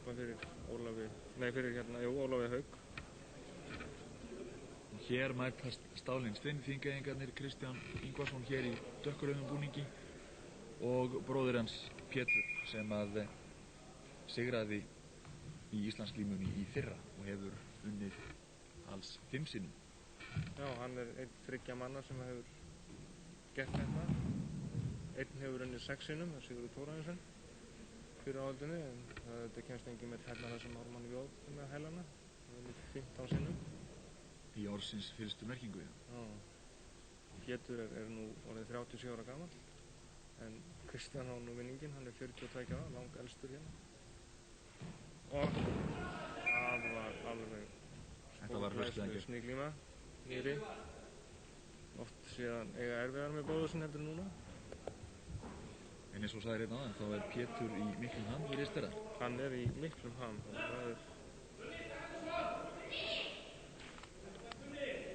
keppa fyrir Ólafi Hauk. Hér mætast Stálins Þingeyingarnir, Kristján Ingvarsson hér í dökkurauðum búningi og bróðir hans Pétur sem að sigraði í Íslandsglímunni í fyrra og hefur unnið alls 5 sinnum. Já, hann einn 3 manna sem hefur gert þetta. Einn hefur unnið 6 sinnum, það er Sigurður Thorarinsson fyrir áhaldinu, en þetta kemst engin með tækna þessum Ármann Jóð með hælana. Það er unnið 15 sinnum. Í orðsins fyrstu merkingu, já. Pétur er nú orðið 37 ára gamall, en Kristján á nú vinninginn, hann er 42 ára, lang elstur hérna. Og það var alveg stórglæsileg sniglíma nýri. Oft síðan eiga erfiðar með bróður heldur núna. En eins og sagði hérna áðan, þá er Pétur í miklum ham fyrir Ystadal. Hann er í miklum ham og það er